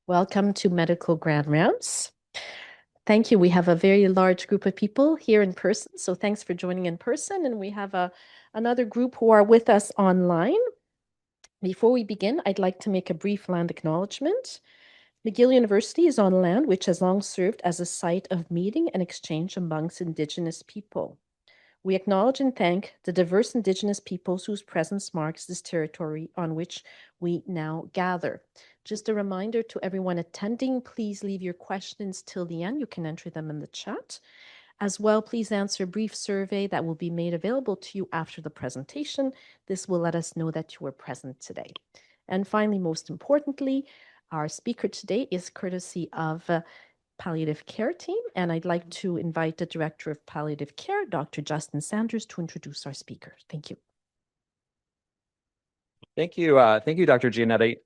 Welcome to Medical Grand Rounds. Thank you. We have a very large group of people here in person, so thanks for joining in person. And we have another group who are with us online. Before we begin, I'd like to make a brief land acknowledgement. McGill University is on land which has long served as a site of meeting and exchange amongst Indigenous people. We acknowledge and thank the diverse Indigenous peoples whose presence marks this territory on which we now gather. Just a reminder to everyone attending, please leave your questions till the end. You can enter them in the chat. As well, please answer a brief survey that will be made available to you after the presentation. This will let us know that you were present today. And finally, most importantly, our speaker today is courtesy of Palliative Care team, and I'd like to invite the Director of Palliative Care, Dr. Justin Sanders, to introduce our speaker. Thank you. Thank you, Dr. Giannetti.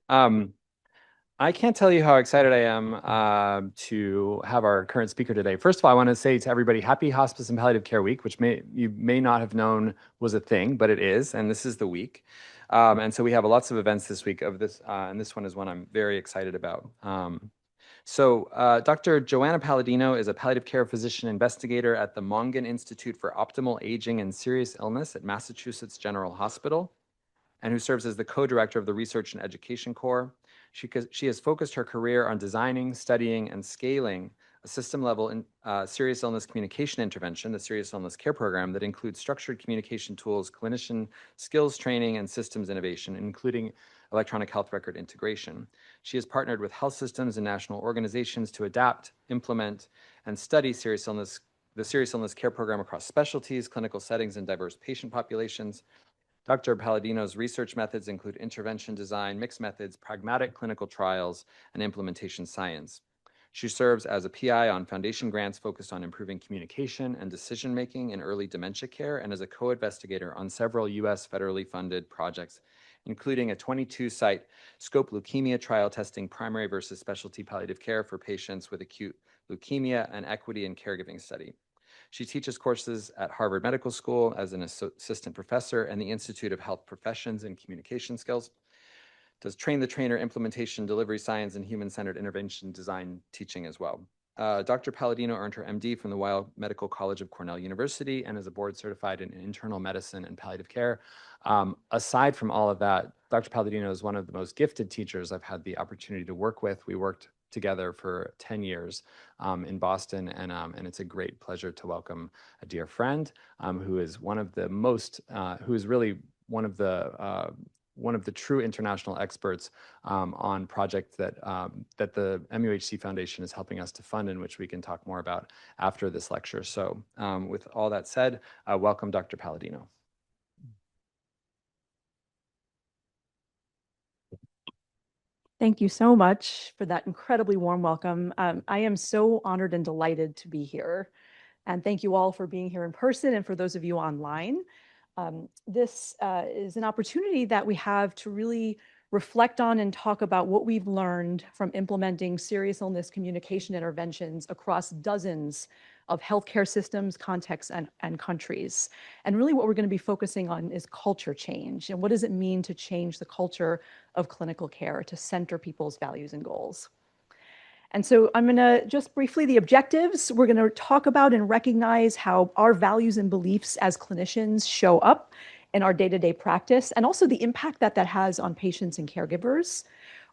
I can't tell you how excited I am to have our current speaker today. First of all, I want to say to everybody, happy Hospice and Palliative Care Week, which you may not have known was a thing, but it is, and this is the week. And so we have lots of events this week of this, and this one is one I'm very excited about. Dr. Joanna Paladino is a palliative care physician investigator at the Mongan Institute for Optimal Aging and Serious Illness at Massachusetts General Hospital, and who serves as the co-director of the Research and Education Core. She has focused her career on designing, studying, and scaling a system-level serious illness communication intervention, the Serious Illness Care Program, that includes structured communication tools, clinician skills training, and systems innovation, including electronic health record integration. She has partnered with health systems and national organizations to adapt, implement, and study the Serious Illness Care Program across specialties, clinical settings, and diverse patient populations. Dr. Paladino's research methods include intervention design, mixed methods, pragmatic clinical trials, and implementation science. She serves as a PI on foundation grants focused on improving communication and decision-making in early dementia care, and as a co-investigator on several U.S. federally funded projects, including a 22-site scope leukemia trial testing primary versus specialty palliative care for patients with acute leukemia and equity in caregiving study. She teaches courses at Harvard Medical School as an assistant professor and the Institute of Health Professions and Communication Skills. Does train the trainer, implementation, delivery science, and human-centered intervention design teaching as well. Dr. Paladino earned her MD from the Weill Medical College of Cornell University and is a board certified in internal medicine and palliative care. Aside from all of that, Dr. Paladino is one of the most gifted teachers I've had the opportunity to work with. We worked together for 10 years in Boston, and it's a great pleasure to welcome a dear friend who is one of the most, who is really one of the true international experts on projects that that the MUHC Foundation is helping us to fund, and which we can talk more about after this lecture. So with all that said, welcome, Dr. Paladino. Thank you so much for that incredibly warm welcome. I am so honored and delighted to be here. And thank you all for being here in person and for those of you online. This is an opportunity that we have to really reflect on and talk about what we've learned from implementing serious illness communication interventions across dozens of healthcare systems, contexts, and countries. And really what we're going to be focusing on is culture change. And what does it mean to change the culture of clinical care to center people's values and goals? And so I'm going to just briefly, the objectives, we're going to talk about and recognize how our values and beliefs as clinicians show up in our day-to-day practice, and also the impact that that has on patients and caregivers.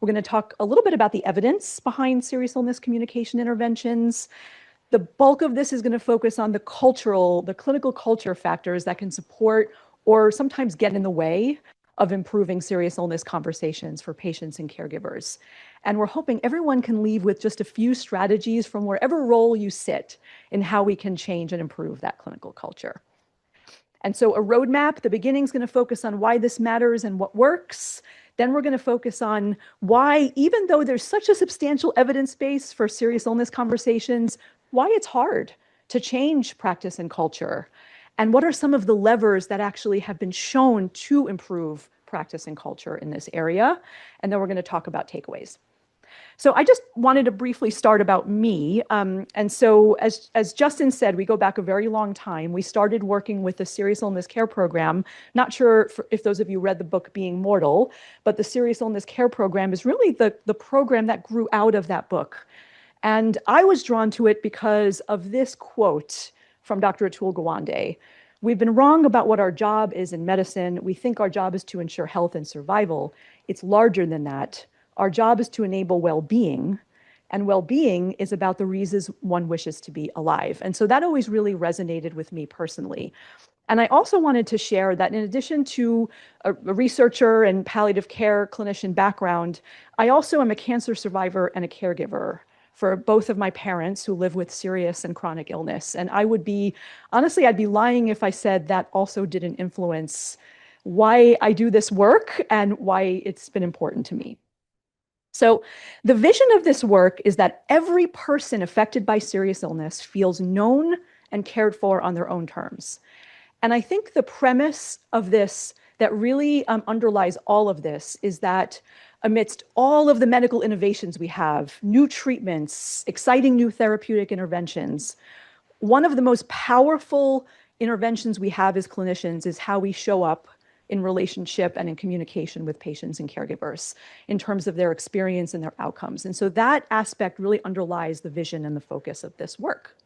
We're going to talk a little bit about the evidence behind serious illness communication interventions. The bulk of this is going to focus on the clinical culture factors that can support or sometimes get in the way of improving serious illness conversations for patients and caregivers. And we're hoping everyone can leave with just a few strategies from wherever role you sit in how we can change and improve that clinical culture. And so a roadmap, the beginning is going to focus on why this matters and what works. Then we're going to focus on why, even though there's such a substantial evidence base for serious illness conversations, why it's hard to change practice and culture. And what are some of the levers that actually have been shown to improve practice and culture in this area? And then we're going to talk about takeaways. So I just wanted to briefly start about me. And so as Justin said, we go back a very long time. We started working with the Serious Illness Care Program. Not sure if those of you read the book Being Mortal, but the Serious Illness Care Program is really the program that grew out of that book. And I was drawn to it because of this quote from Dr. Atul Gawande. We've been wrong about what our job is in medicine. We think our job is to ensure health and survival. It's larger than that. Our job is to enable well-being, and well-being is about the reasons one wishes to be alive. And so that always really resonated with me personally. And I also wanted to share that in addition to a researcher and palliative care clinician background, I also am a cancer survivor and a caregiver for both of my parents who live with serious and chronic illness. And honestly, I'd be lying if I said that also didn't influence why I do this work and why it's been important to me. So the vision of this work is that every person affected by serious illness feels known and cared for on their own terms. And I think the premise of this that really underlies all of this is that amidst all of the medical innovations we have, new treatments, exciting new therapeutic interventions, one of the most powerful interventions we have as clinicians is how we show up in relationship and in communication with patients and caregivers in terms of their experience and their outcomes. And so that aspect really underlies the vision and the focus of this work.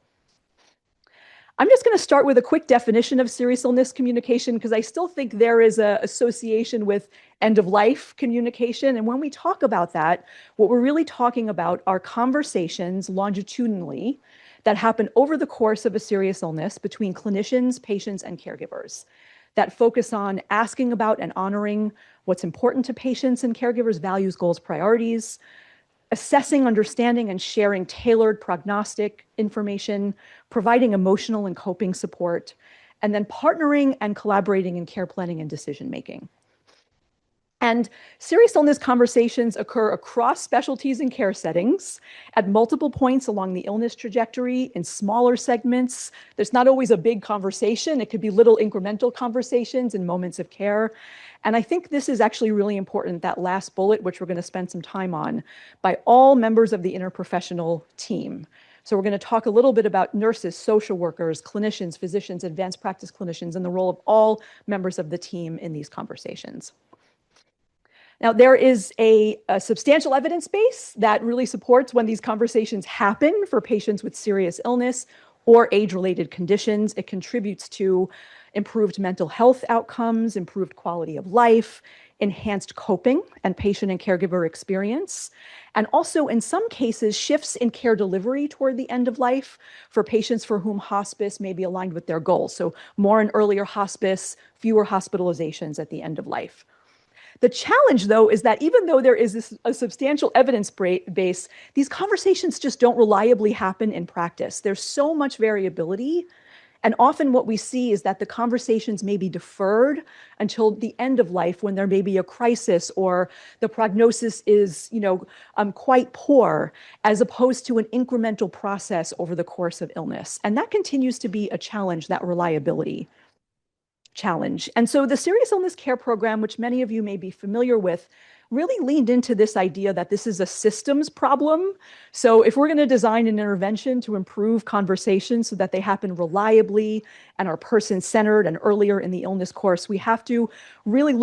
I'm just going to start with a quick definition of serious illness communication because I still think there is an association with end-of-life communication. And when we talk about that, what we're really talking about are conversations longitudinally that happen over the course of a serious illness between clinicians, patients, and caregivers that focus on asking about and honoring what's important to patients and caregivers' values, goals, priorities, assessing, understanding, and sharing tailored prognostic information, providing emotional and coping support, and then partnering and collaborating in care planning and decision-making. And serious illness conversations occur across specialties and care settings at multiple points along the illness trajectory in smaller segments. There's not always a big conversation. It could be little incremental conversations in moments of care. And I think this is actually really important, that last bullet, which we're going to spend some time on, by all members of the interprofessional team. So we're going to talk a little bit about nurses, social workers, clinicians, physicians, advanced practice clinicians, and the role of all members of the team in these conversations. Now, there is a substantial evidence base that really supports when these conversations happen for patients with serious illness or age-related conditions. It contributes to improved mental health outcomes, improved quality of life, enhanced coping and patient and caregiver experience, and also in some cases, shifts in care delivery toward the end of life for patients for whom hospice may be aligned with their goals. So more and earlier hospice, fewer hospitalizations at the end of life. The challenge, though, is that even though there is a substantial evidence base, these conversations just don't reliably happen in practice. There's so much variability. And often what we see is that the conversations may be deferred until the end of life when there may be a crisis or the prognosis is, quite poor, as opposed to an incremental process over the course of illness. And that continues to be a challenge, that reliability challenge. And so the Serious Illness Care Program, which many of you may be familiar with, really leaned into this idea that this is a systems problem. So if we're going to design an intervention to improve conversations so that they happen reliably and are person-centered and earlier in the illness course, we have to really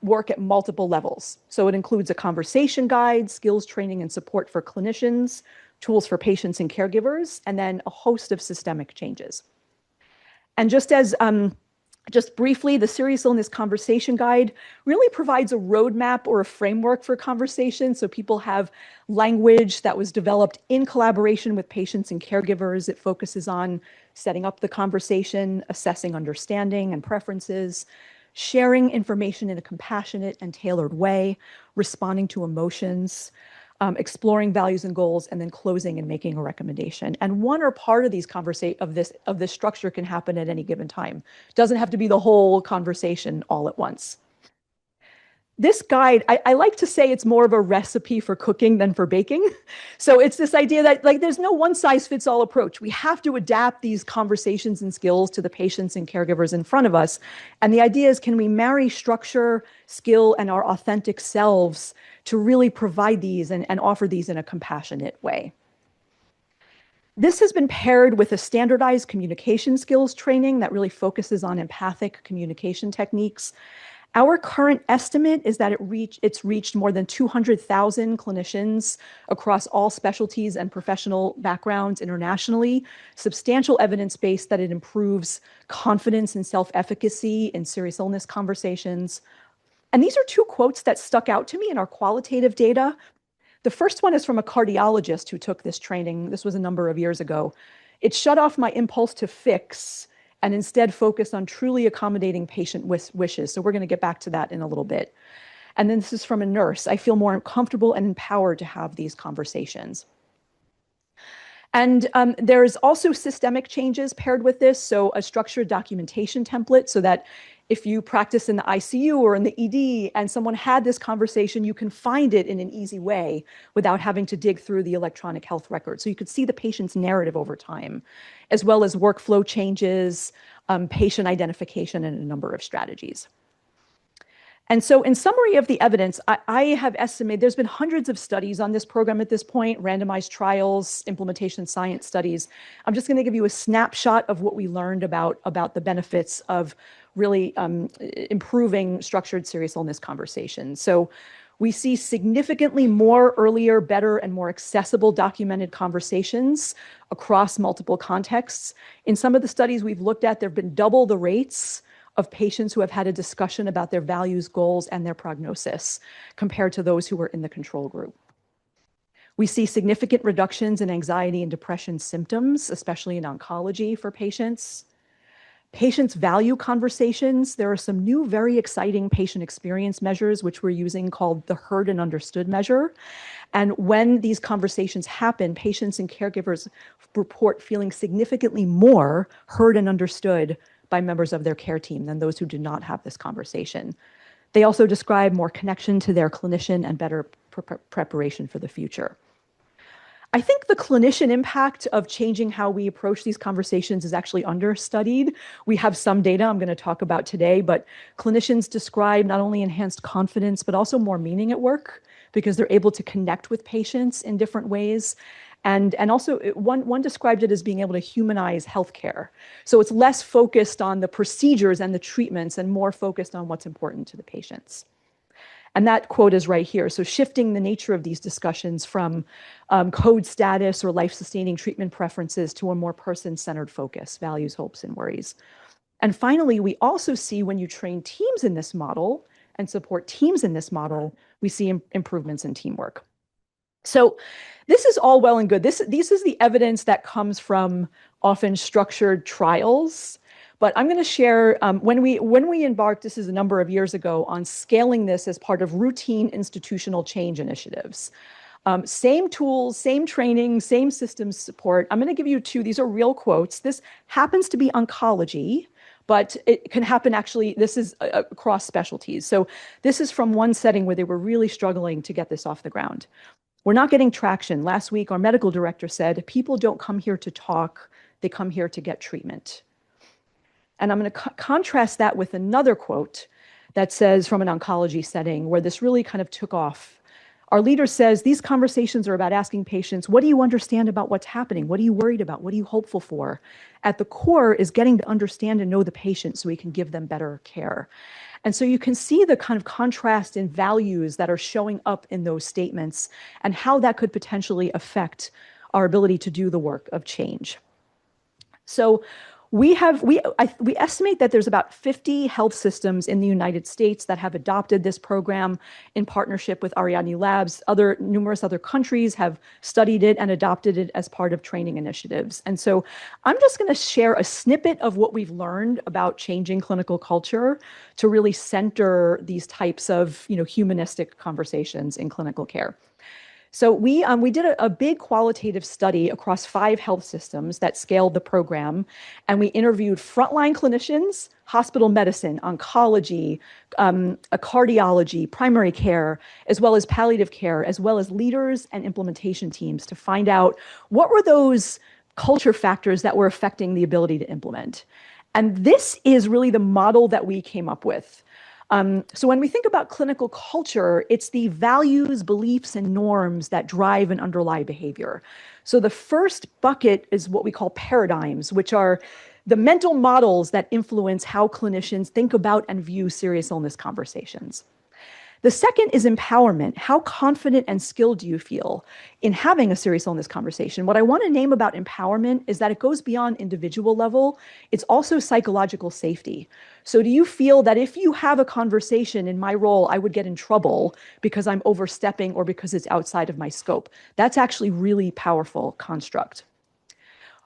work at multiple levels. So it includes a conversation guide, skills training and support for clinicians, tools for patients and caregivers, and then a host of systemic changes. And just briefly, the Serious Illness Conversation Guide really provides a roadmap or a framework for conversation. So people have language that was developed in collaboration with patients and caregivers. It focuses on setting up the conversation, assessing understanding and preferences, sharing information in a compassionate and tailored way, responding to emotions, exploring values and goals, and then closing and making a recommendation. And one or part of these of this structure can happen at any given time. It doesn't have to be the whole conversation all at once. This guide, I like to say it's more of a recipe for cooking than for baking. So it's this idea that there's no one size fits all approach. We have to adapt these conversations and skills to the patients and caregivers in front of us. And the idea is, can we marry structure, skill, and our authentic selves to really provide these and offer these in a compassionate way. This has been paired with a standardized communication skills training that really focuses on empathic communication techniques. Our current estimate is that it's reached more than 200,000 clinicians across all specialties and professional backgrounds internationally. Substantial evidence base that it improves confidence and self-efficacy in serious illness conversations. And these are two quotes that stuck out to me in our qualitative data. The first one is from a cardiologist who took this training. This was a number of years ago. It shut off my impulse to fix and instead focused on truly accommodating patient wishes. So we're going to get back to that in a little bit. And then this is from a nurse. I feel more comfortable and empowered to have these conversations. And there's also systemic changes paired with this. So a structured documentation template so that if you practice in the ICU or in the ED and someone had this conversation, you can find it in an easy way without having to dig through the electronic health record. So you could see the patient's narrative over time, as well as workflow changes, patient identification, and a number of strategies. And so in summary of the evidence, I have estimated there's been hundreds of studies on this program at this point, randomized trials, implementation science studies. I'm just going to give you a snapshot of what we learned about the benefits of really improving structured serious illness conversations. So we see significantly more earlier, better, and more accessible documented conversations across multiple contexts. In some of the studies we've looked at, there have been double the rates of patients who have had a discussion about their values, goals, and their prognosis compared to those who were in the control group. We see significant reductions in anxiety and depression symptoms, especially in oncology for patients. Patients value conversations. There are some new, very exciting patient experience measures, which we're using called the heard and understood measure. And when these conversations happen, patients and caregivers report feeling significantly more heard and understood by members of their care team than those who did not have this conversation. They also describe more connection to their clinician and better preparation for the future. I think the clinician impact of changing how we approach these conversations is actually understudied. We have some data I'm going to talk about today, but clinicians describe not only enhanced confidence, but also more meaning at work because they're able to connect with patients in different ways. And also one described it as being able to humanize healthcare. So it's less focused on the procedures and the treatments and more focused on what's important to the patients. And that quote is right here. So shifting the nature of these discussions from code status or life-sustaining treatment preferences to a more person-centered focus, values, hopes, and worries. And finally, we also see when you train teams in this model and support teams in this model, we see improvements in teamwork. So this is all well and good. This is the evidence that comes from often structured trials. But I'm going to share, when we embarked, this is a number of years ago, on scaling this as part of routine institutional change initiatives. Same tools, same training, same systems support. I'm going to give you two. These are real quotes. This happens to be oncology, but it can happen actually, this is across specialties. So this is from one setting where they were really struggling to get this off the ground. We're not getting traction. Last week, our medical director said, people don't come here to talk, they come here to get treatment. And I'm going to contrast that with another quote that says from an oncology setting where this really kind of took off. Our leader says, these conversations are about asking patients, what do you understand about what's happening? What are you worried about? What are you hopeful for? At the core is getting to understand and know the patient so we can give them better care. And so you can see the kind of contrast in values that are showing up in those statements and how that could potentially affect our ability to do the work of change. So we estimate that there's about 50 health systems in the United States that have adopted this program in partnership with Ariadne Labs. Numerous other countries have studied it and adopted it as part of training initiatives. And so I'm just going to share a snippet of what we've learned about changing clinical culture to really center these types of, humanistic conversations in clinical care. So we did a big qualitative study across 5 health systems that scaled the program, and we interviewed frontline clinicians, hospital medicine, oncology, cardiology, primary care, as well as palliative care, as well as leaders and implementation teams to find out what were those culture factors that were affecting the ability to implement. And this is really the model that we came up with. So when we think about clinical culture, it's the values, beliefs, and norms that drive and underlie behavior. So the first bucket is what we call paradigms, which are the mental models that influence how clinicians think about and view serious illness conversations. The second is empowerment. How confident and skilled do you feel in having a serious illness conversation? What I want to name about empowerment is that it goes beyond individual level. It's also psychological safety. So do you feel that if you have a conversation in my role, I would get in trouble because I'm overstepping or because it's outside of my scope? That's actually really powerful construct.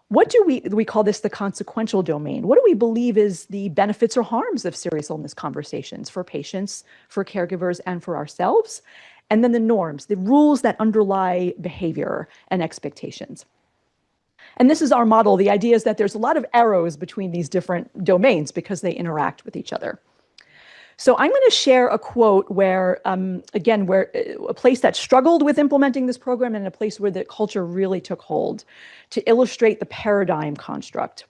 What do we call this the consequential domain? What do we believe is the benefits or harms of serious illness conversations for patients, for caregivers, and for ourselves? And then the norms, the rules that underlie behavior and expectations. And this is our model. The idea is that there's a lot of arrows between these different domains because they interact with each other. So I'm going to share a quote where, again, where a place that struggled with implementing this program and a place where the culture really took hold to illustrate the paradigm construct.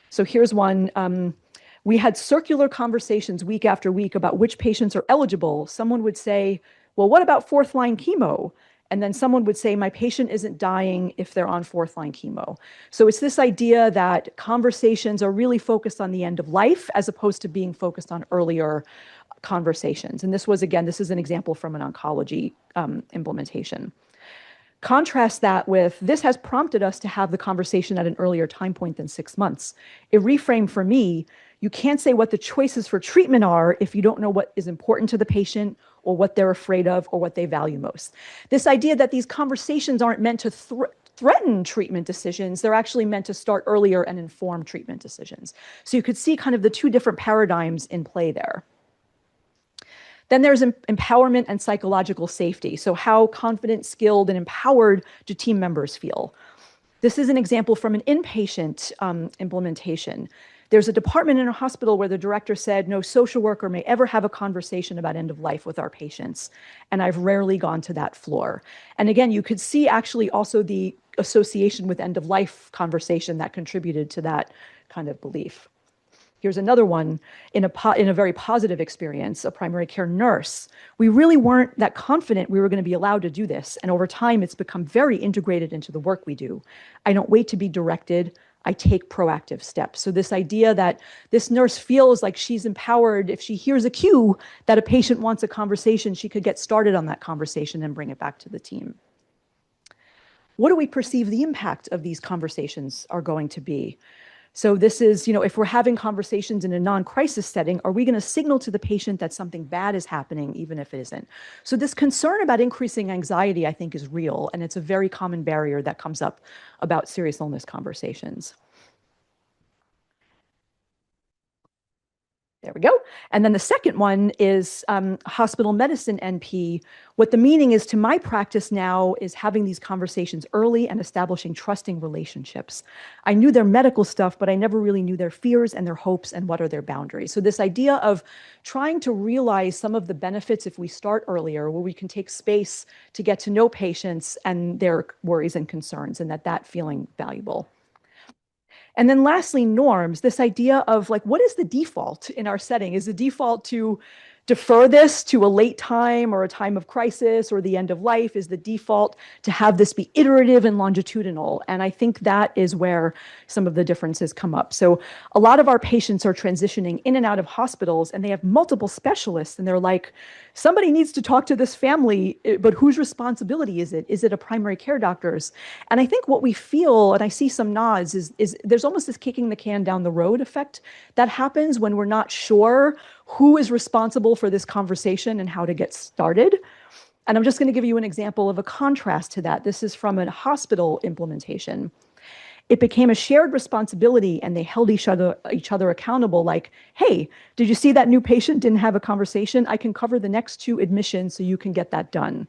So here's one. We had circular conversations week after week about which patients are eligible. Someone would say, well, what about fourth line chemo? And then someone would say, my patient isn't dying if they're on fourth line chemo. So it's this idea that conversations are really focused on the end of life as opposed to being focused on earlier conversations. And this was, again, this is an example from an oncology implementation. Contrast that with, this has prompted us to have the conversation at an earlier time point than 6 months. It reframed for me, you can't say what the choices for treatment are if you don't know what is important to the patient or what they're afraid of or what they value most. This idea that these conversations aren't meant to threaten treatment decisions, they're actually meant to start earlier and inform treatment decisions. So you could see kind of the two different paradigms in play there. Then there's empowerment and psychological safety. So how confident, skilled, and empowered do team members feel? This is an example from an inpatient implementation. There's a department in a hospital where the director said, no social worker may ever have a conversation about end of life with our patients. And I've rarely gone to that floor. And again, you could see actually also the association with end of life conversation that contributed to that kind of belief. Here's another one in a very positive experience, a primary care nurse. We really weren't that confident we were going to be allowed to do this. And over time, it's become very integrated into the work we do. I don't wait to be directed. I take proactive steps. So this idea that this nurse feels like she's empowered, if she hears a cue that a patient wants a conversation, she could get started on that conversation and bring it back to the team. What do we perceive the impact of these conversations are going to be? So this is, if we're having conversations in a non-crisis setting, are we going to signal to the patient that something bad is happening, even if it isn't? So this concern about increasing anxiety, I think, is real, and it's a very common barrier that comes up about serious illness conversations. There we go. And then the second one is hospital medicine NP. What the meaning is to my practice now is having these conversations early and establishing trusting relationships. I knew their medical stuff, but I never really knew their fears and their hopes and what are their boundaries. So this idea of trying to realize some of the benefits if we start earlier, where we can take space to get to know patients and their worries and concerns, and that feeling valuable. And then lastly, norms, this idea of like, what is the default in our setting? Is the default to defer this to a late time or a time of crisis or the end of life? Is the default to have this be iterative and longitudinal? And I think that is where some of the differences come up. So a lot of our patients are transitioning in and out of hospitals and they have multiple specialists and they're like, somebody needs to talk to this family, but whose responsibility is it? Is it a primary care doctor's? And I think what we feel, and I see some nods, is there's almost this kicking the can down the road effect that happens when we're not sure who is responsible for this conversation and how to get started. And I'm just going to give you an example of a contrast to that. This is from a hospital implementation. It became a shared responsibility and they held each other accountable, like, hey, did you see that new patient didn't have a conversation? I can cover the next 2 admissions so you can get that done.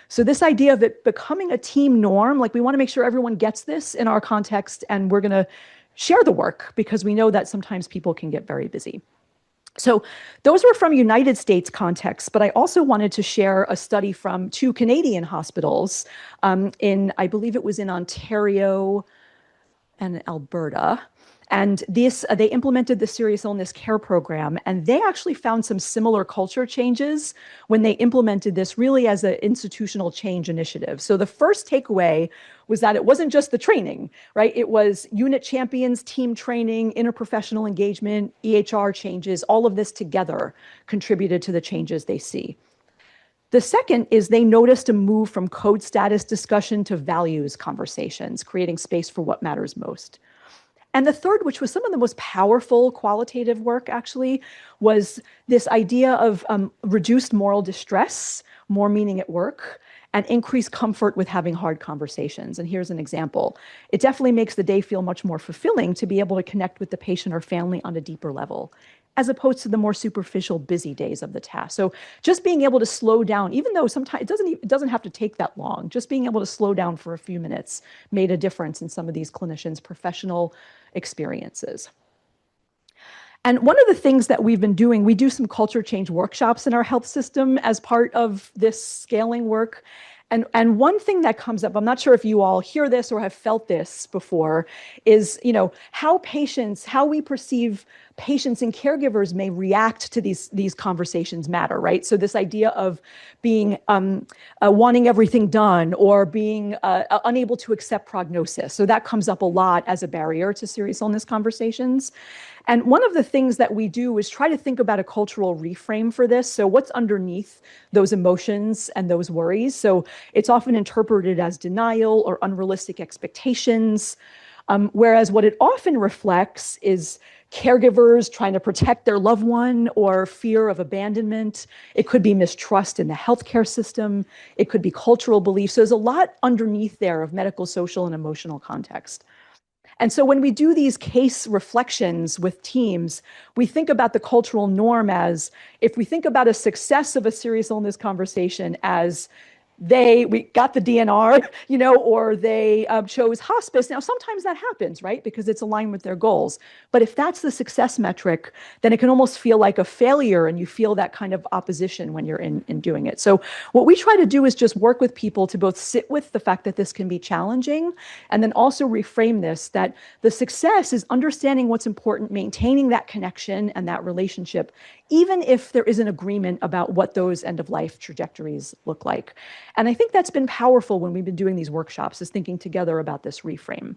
So this idea of it becoming a team norm, like we want to make sure everyone gets this in our context and we're going to share the work because we know that sometimes people can get very busy. So those were from United States contexts, but I also wanted to share a study from 2 Canadian hospitals I believe it was in Ontario and Alberta. And they implemented the serious illness care program, and they actually found some similar culture changes when they implemented this really as an institutional change initiative. So the first takeaway was that it wasn't just the training, right? It was unit champions, team training, interprofessional engagement, EHR changes, all of this together contributed to the changes they see. The second is they noticed a move from code status discussion to values conversations, creating space for what matters most. And the third, which was some of the most powerful qualitative work actually, was this idea of reduced moral distress, more meaning at work, and increased comfort with having hard conversations. And here's an example. It definitely makes the day feel much more fulfilling to be able to connect with the patient or family on a deeper level, as opposed to the more superficial busy days of the task. So just being able to slow down, even though sometimes it doesn't have to take that long, just being able to slow down for a few minutes made a difference in some of these clinicians' professional experiences. And one of the things that we've been doing, we do some culture change workshops in our health system as part of this scaling work. And one thing that comes up, I'm not sure if you all hear this or have felt this before, is how we perceive patients and caregivers may react to these conversations matter, right? So this idea of being wanting everything done or being unable to accept prognosis. So that comes up a lot as a barrier to serious illness conversations. And one of the things that we do is try to think about a cultural reframe for this. So what's underneath those emotions and those worries? So it's often interpreted as denial or unrealistic expectations, whereas what it often reflects is caregivers trying to protect their loved one or fear of abandonment. It could be mistrust in the healthcare system. It could be cultural beliefs. So there's a lot underneath there of medical, social, and emotional context. And so when we do these case reflections with teams, we think about the cultural norm as, if we think about a success of a serious illness conversation as we got the DNR, or they chose hospice. Now, sometimes that happens, right? Because it's aligned with their goals. But if that's the success metric, then it can almost feel like a failure, and you feel that kind of opposition when you're in doing it. So what we try to do is just work with people to both sit with the fact that this can be challenging, and then also reframe this, that the success is understanding what's important, maintaining that connection and that relationship, even if there isn't agreement about what those end-of-life trajectories look like. And I think that's been powerful when we've been doing these workshops, is thinking together about this reframe.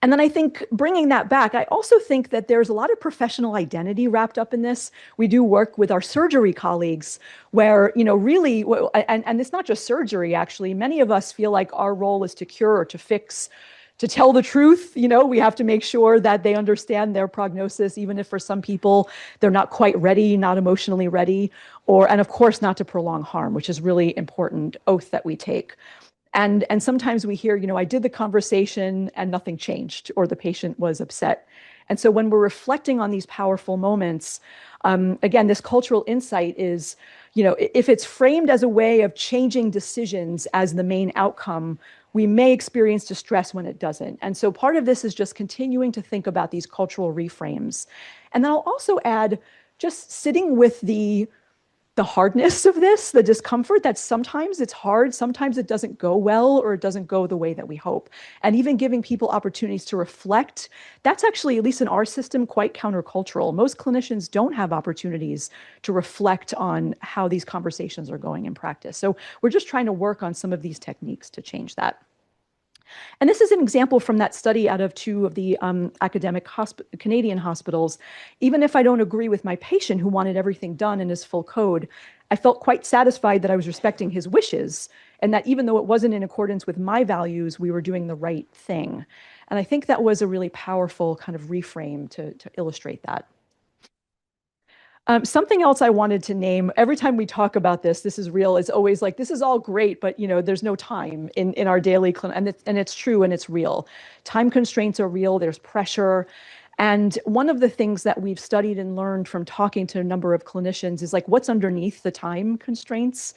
And then I think bringing that back, I also think that there's a lot of professional identity wrapped up in this. We do work with our surgery colleagues where, really, and it's not just surgery, actually. Many of us feel like our role is to cure or to fix, to tell the truth. We have to make sure that they understand their prognosis, even if for some people they're not quite ready, not emotionally ready, and of course not to prolong harm, which is really important oath that we take. And sometimes we hear, I did the conversation and nothing changed, or the patient was upset. And so when we're reflecting on these powerful moments, again, this cultural insight is, if it's framed as a way of changing decisions as the main outcome, we may experience distress when it doesn't. And so part of this is just continuing to think about these cultural reframes. And then I'll also add just sitting with the hardness of this, the discomfort, that sometimes it's hard, sometimes it doesn't go well, or it doesn't go the way that we hope. And even giving people opportunities to reflect, that's actually, at least in our system, quite countercultural. Most clinicians don't have opportunities to reflect on how these conversations are going in practice. So we're just trying to work on some of these techniques to change that. And this is an example from that study out of 2 of the academic Canadian hospitals. Even if I don't agree with my patient who wanted everything done in his full code, I felt quite satisfied that I was respecting his wishes, and that even though it wasn't in accordance with my values, we were doing the right thing. And I think that was a really powerful kind of reframe to illustrate that. Something else I wanted to name, every time we talk about this is real, is always like, this is all great, but there's no time in our daily clinic, and it's true and it's real. Time constraints are real, there's pressure. And one of the things that we've studied and learned from talking to a number of clinicians is like, what's underneath the time constraints?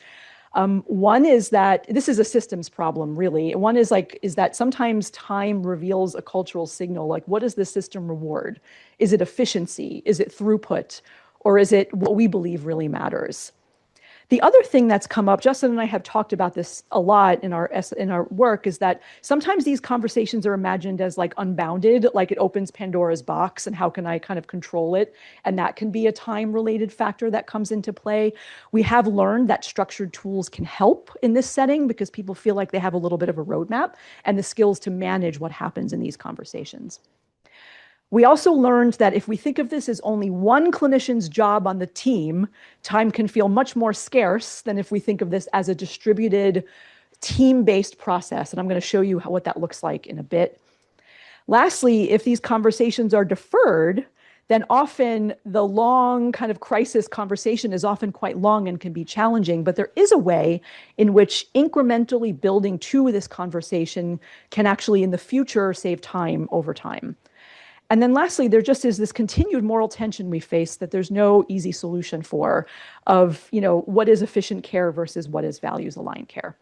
One is that this is a systems problem, really. One is that sometimes time reveals a cultural signal, like, what does the system reward? Is it efficiency? Is it throughput? Or is it what we believe really matters? The other thing that's come up, Justin and I have talked about this a lot in our work, is that sometimes these conversations are imagined as like unbounded, like it opens Pandora's box and how can I kind of control it? And that can be a time-related factor that comes into play. We have learned that structured tools can help in this setting because people feel like they have a little bit of a roadmap and the skills to manage what happens in these conversations. We also learned that if we think of this as only one clinician's job on the team, time can feel much more scarce than if we think of this as a distributed, team-based process. And I'm going to show you what that looks like in a bit. Lastly, if these conversations are deferred, then often the long kind of crisis conversation is often quite long and can be challenging, but there is a way in which incrementally building to this conversation can actually in the future save time over time. And then lastly, there just is this continued moral tension we face that there's no easy solution for of, what is efficient care versus what is values-aligned care.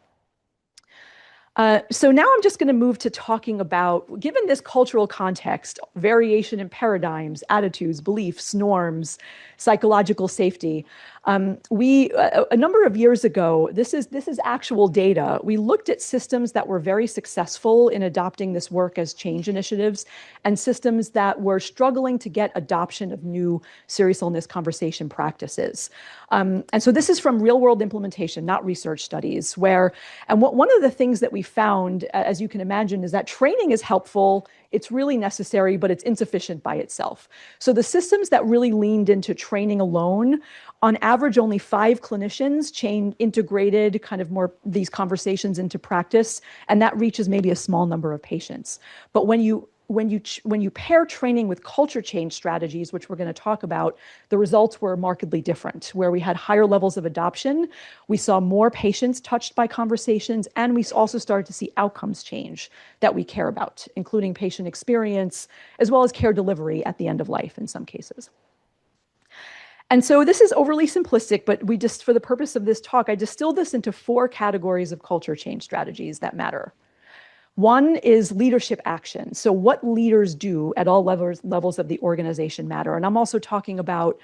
So now I'm just going to move to talking about, given this cultural context, variation in paradigms, attitudes, beliefs, norms, psychological safety. A number of years ago, this is actual data. We looked at systems that were very successful in adopting this work as change initiatives and systems that were struggling to get adoption of new serious illness conversation practices. And so this is from real world implementation, not research studies, one of the things that we found, as you can imagine, is that training is helpful. It's really necessary, but it's insufficient by itself. So the systems that really leaned into training alone, on average, only 5 clinicians integrated kind of more these conversations into practice, and that reaches maybe a small number of patients. But when you pair training with culture change strategies, which we're going to talk about, the results were markedly different. Where we had higher levels of adoption, we saw more patients touched by conversations, and we also started to see outcomes change that we care about, including patient experience, as well as care delivery at the end of life in some cases. And so this is overly simplistic, but for the purpose of this talk, I distilled this into 4 categories of culture change strategies that matter. One is leadership action. So what leaders do at all levels of the organization matter. And I'm also talking about,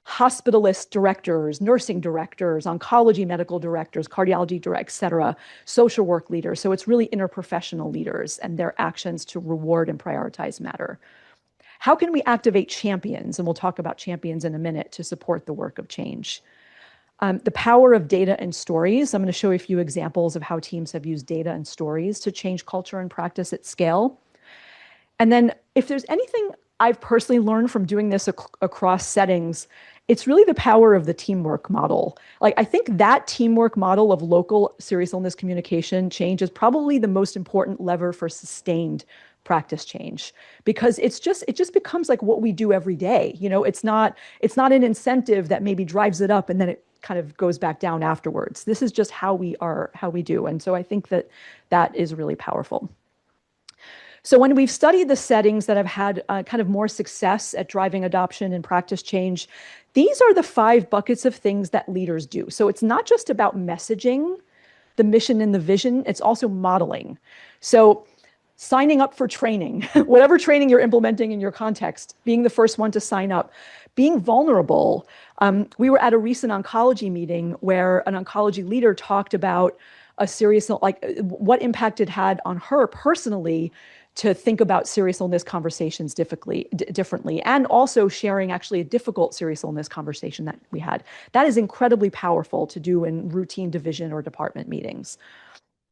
hospitalist directors, nursing directors, oncology medical directors, cardiology directors, et cetera, social work leaders. So it's really interprofessional leaders and their actions to reward and prioritize matter. How can we activate champions? And we'll talk about champions in a minute to support the work of change. The power of data and stories. I'm going to show you a few examples of how teams have used data and stories to change culture and practice at scale. And then if there's anything I've personally learned from doing this across settings, it's really the power of the teamwork model. I think that teamwork model of local serious illness communication change is probably the most important lever for sustained practice change, because it just becomes like what we do every day. It's not an incentive that maybe drives it up and then it kind of goes back down afterwards. This is just how we do. And so I think that is really powerful. So when we've studied the settings that have had kind of more success at driving adoption and practice change, these are the 5 buckets of things that leaders do. So it's not just about messaging, the mission and the vision, it's also modeling. So signing up for training, whatever training you're implementing in your context, being the first one to sign up, being vulnerable. We were at a recent oncology meeting where an oncology leader talked about what impact it had on her personally to think about serious illness conversations differently, and also sharing actually a difficult serious illness conversation that we had. That is incredibly powerful to do in routine division or department meetings.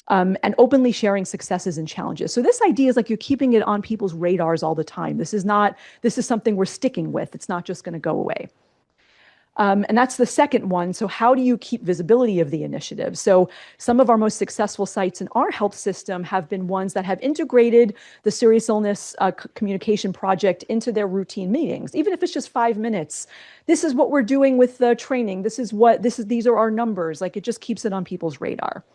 And openly sharing successes and challenges. So this idea is like you're keeping it on people's radars all the time. This is something we're sticking with. It's not just going to go away. And that's the second one. So how do you keep visibility of the initiative? So some of our most successful sites in our health system have been ones that have integrated the serious illness communication project into their routine meetings, even if it's just 5 minutes. This is what we're doing with the training. These are our numbers. It just keeps it on people's radar.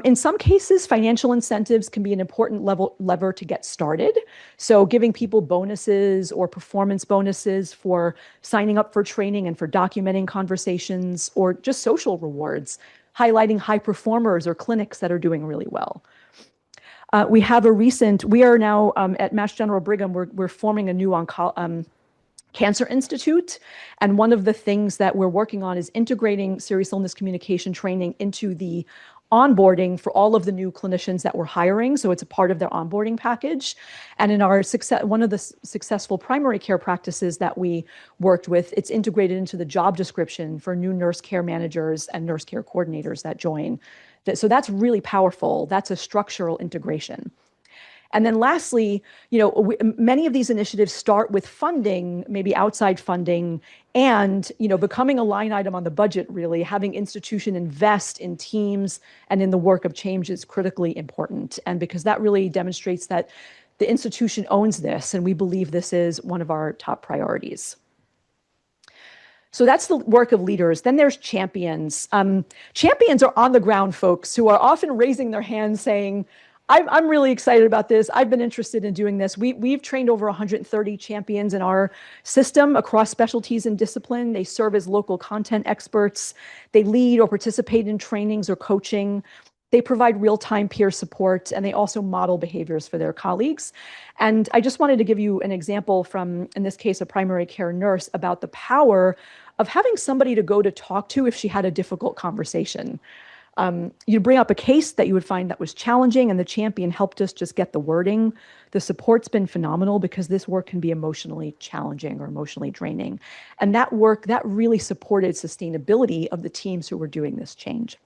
In some cases, financial incentives can be an important lever to get started. So giving people bonuses or performance bonuses for signing up for training and for documenting conversations, or just social rewards, highlighting high performers or clinics that are doing really well. We are now at Mass General Brigham, we're forming a new Cancer Institute. And one of the things that we're working on is integrating serious illness communication training into the onboarding for all of the new clinicians that we're hiring. So it's a part of their onboarding package. And in our one of the successful primary care practices that we worked with, it's integrated into the job description for new nurse care managers and nurse care coordinators that join. So that's really powerful. That's a structural integration. And then lastly, many of these initiatives start with funding, maybe outside funding, and becoming a line item on the budget, really. Having institution invest in teams and in the work of change is critically important. And because that really demonstrates that the institution owns this, and we believe this is one of our top priorities. So that's the work of leaders. Then there's champions. Champions are on the ground folks who are often raising their hands saying, I'm really excited about this. I've been interested in doing this. We've trained over 130 champions in our system across specialties and discipline. They serve as local content experts. They lead or participate in trainings or coaching. They provide real-time peer support, and they also model behaviors for their colleagues. And I just wanted to give you an example from, in this case, a primary care nurse, about the power of having somebody to go to talk to if she had a difficult conversation. You'd bring up a case that you would find that was challenging, and the champion helped us just get the wording. The support's been phenomenal because this work can be emotionally challenging or emotionally draining. And that work, that really supported sustainability of the teams who were doing this change.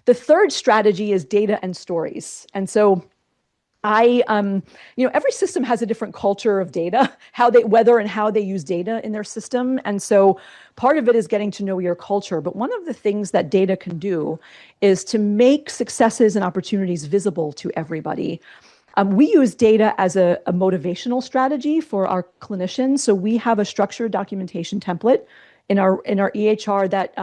The third strategy is data and stories. And so every system has a different culture of data, whether and how they use data in their system. And so part of it is getting to know your culture. But one of the things that data can do is to make successes and opportunities visible to everybody. We use data as a motivational strategy for our clinicians. So we have a structured documentation template in our EHR that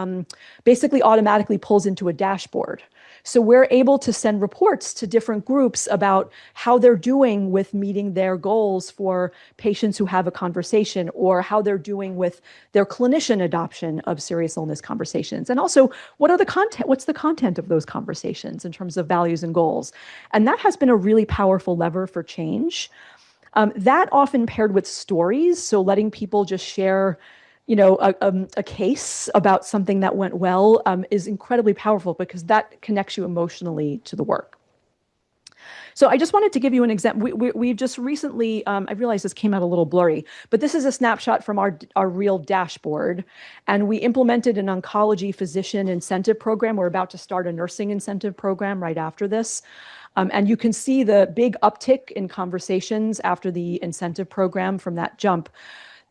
basically automatically pulls into a dashboard. So we're able to send reports to different groups about how they're doing with meeting their goals for patients who have a conversation, or how they're doing with their clinician adoption of serious illness conversations. And also, what's the content of those conversations in terms of values and goals? And that has been a really powerful lever for change. That often paired with stories, so letting people just share a case about something that went well is incredibly powerful because that connects you emotionally to the work. So I just wanted to give you an example. We've just recently, I realize this came out a little blurry, but this is a snapshot from our real dashboard. And we implemented an oncology physician incentive program. We're about to start a nursing incentive program right after this. And you can see the big uptick in conversations after the incentive program from that jump.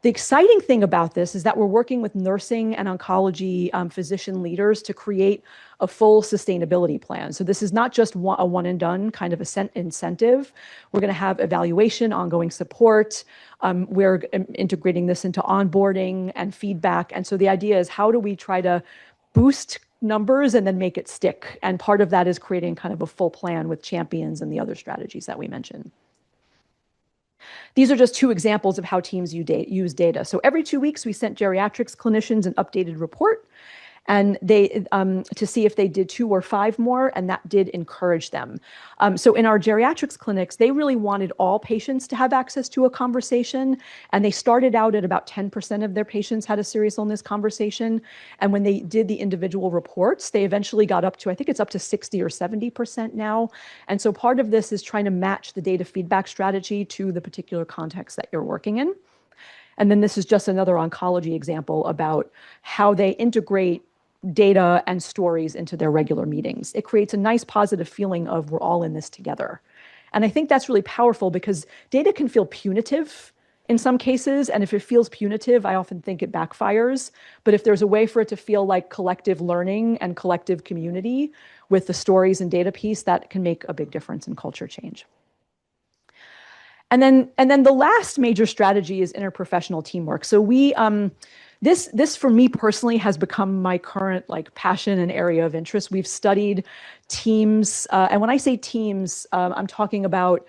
The exciting thing about this is that we're working with nursing and oncology physician leaders to create a full sustainability plan. So this is not just a one and done kind of incentive. We're going to have evaluation, ongoing support. We're integrating this into onboarding and feedback. And so the idea is, how do we try to boost numbers and then make it stick? And part of that is creating kind of a full plan with champions and the other strategies that we mentioned. These are just two examples of how teams use data. So every 2 weeks, we sent geriatrics clinicians an updated report, and they to see if they did 2 or 5 more, and that did encourage them. So in our geriatrics clinics, they really wanted all patients to have access to a conversation, and they started out at about 10% of their patients had a serious illness conversation. And when they did the individual reports, they eventually got up to, I think it's up to 60 or 70% now. And so part of this is trying to match the data feedback strategy to the particular context that you're working in. And then this is just another oncology example about how they integrate data and stories into their regular meetings. It creates a nice positive feeling of we're all in this together. And I think that's really powerful because data can feel punitive in some cases. And if it feels punitive, I often think it backfires. But if there's a way for it to feel like collective learning and collective community with the stories and data piece, that can make a big difference in culture change. And then the last major strategy is interprofessional teamwork. So this for me personally has become my current passion and area of interest. We've studied teams, and when I say teams, I'm talking about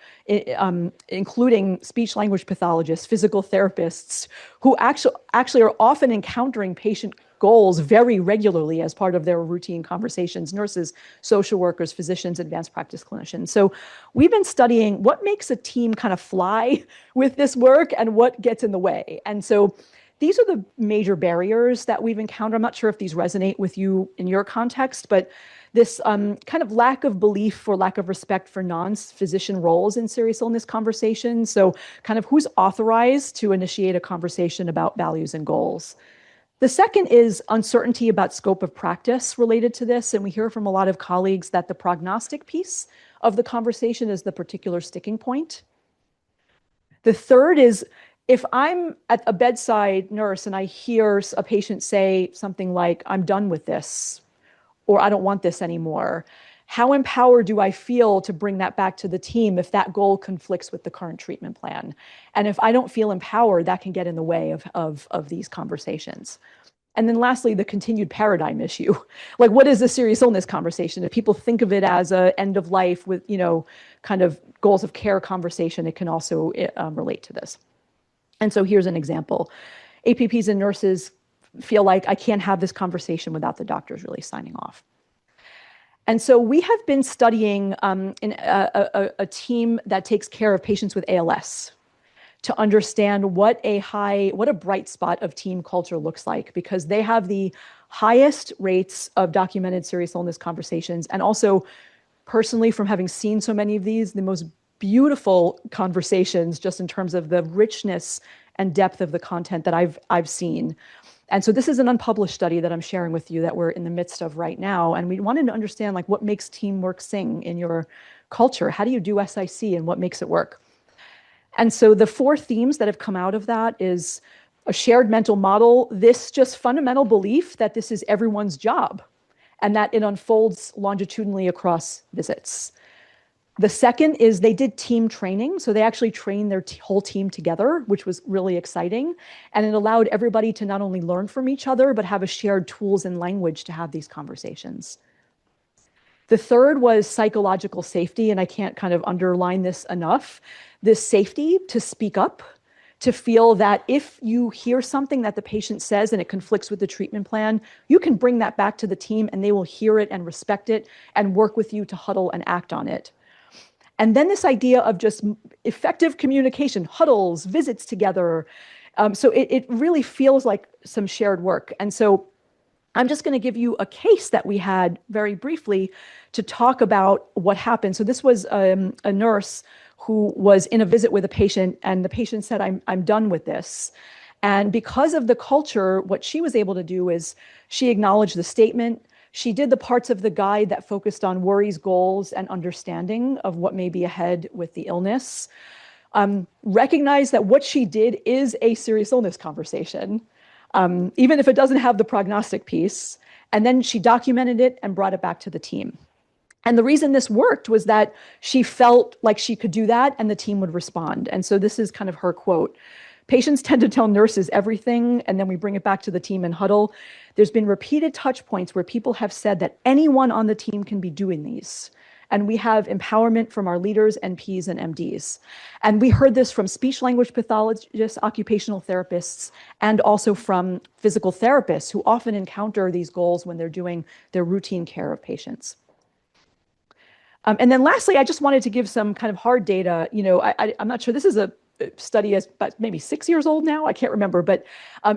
including speech language pathologists, physical therapists, who actually are often encountering patient goals very regularly as part of their routine conversations, nurses, social workers, physicians, advanced practice clinicians. So we've been studying what makes a team kind of fly with this work and what gets in the way. And so these are the major barriers that we've encountered. I'm not sure if these resonate with you in your context, but this kind of lack of belief or lack of respect for non-physician roles in serious illness conversations. So kind of who's authorized to initiate a conversation about values and goals. The second is uncertainty about scope of practice related to this. And we hear from a lot of colleagues that the prognostic piece of the conversation is the particular sticking point. The third is if I'm at a bedside nurse and I hear a patient say something like, I'm done with this, or I don't want this anymore, how empowered do I feel to bring that back to the team if that goal conflicts with the current treatment plan? And if I don't feel empowered, that can get in the way of these conversations. And then lastly, the continued paradigm issue. Like, what is a serious illness conversation? If people think of it as a end of life with, kind of goals of care conversation, it can also relate to this. And so here's an example. APPs and nurses feel like I can't have this conversation without the doctors really signing off. And so we have been studying a team that takes care of patients with ALS to understand what a bright spot of team culture looks like, because they have the highest rates of documented serious illness conversations. And also, personally, from having seen so many of these, the most beautiful conversations just in terms of the richness and depth of the content that I've seen. And so this is an unpublished study that I'm sharing with you that we're in the midst of right now. And we wanted to understand what makes teamwork sing in your culture. How do you do SIC and what makes it work? And so the 4 themes that have come out of that is a shared mental model, this just fundamental belief that this is everyone's job and that it unfolds longitudinally across visits. The second is they did team training. So they actually trained their whole team together, which was really exciting. And it allowed everybody to not only learn from each other, but have a shared tools and language to have these conversations. The third was psychological safety. And I can't kind of underline this enough. This safety to speak up, to feel that if you hear something that the patient says and it conflicts with the treatment plan, you can bring that back to the team and they will hear it and respect it and work with you to huddle and act on it. And then this idea of just effective communication, huddles, visits together. So it really feels like some shared work. And so I'm just going to give you a case that we had very briefly to talk about what happened. So this was a nurse who was in a visit with a patient, and the patient said, I'm done with this. And because of the culture, what she was able to do is she acknowledged the statement. She did the parts of the guide that focused on worries, goals, and understanding of what may be ahead with the illness. Recognized that what she did is a serious illness conversation, even if it doesn't have the prognostic piece. And then she documented it and brought it back to the team. And the reason this worked was that she felt like she could do that and the team would respond. And so this is kind of her quote. Patients tend to tell nurses everything, and then we bring it back to the team and huddle. There's been repeated touch points where people have said that anyone on the team can be doing these. And we have empowerment from our leaders, NPs, and MDs. And we heard this from speech language pathologists, occupational therapists, and also from physical therapists who often encounter these goals when they're doing their routine care of patients. And then lastly, I just wanted to give some kind of hard data. I'm not sure, this is a study is about maybe 6 years old now, I can't remember, but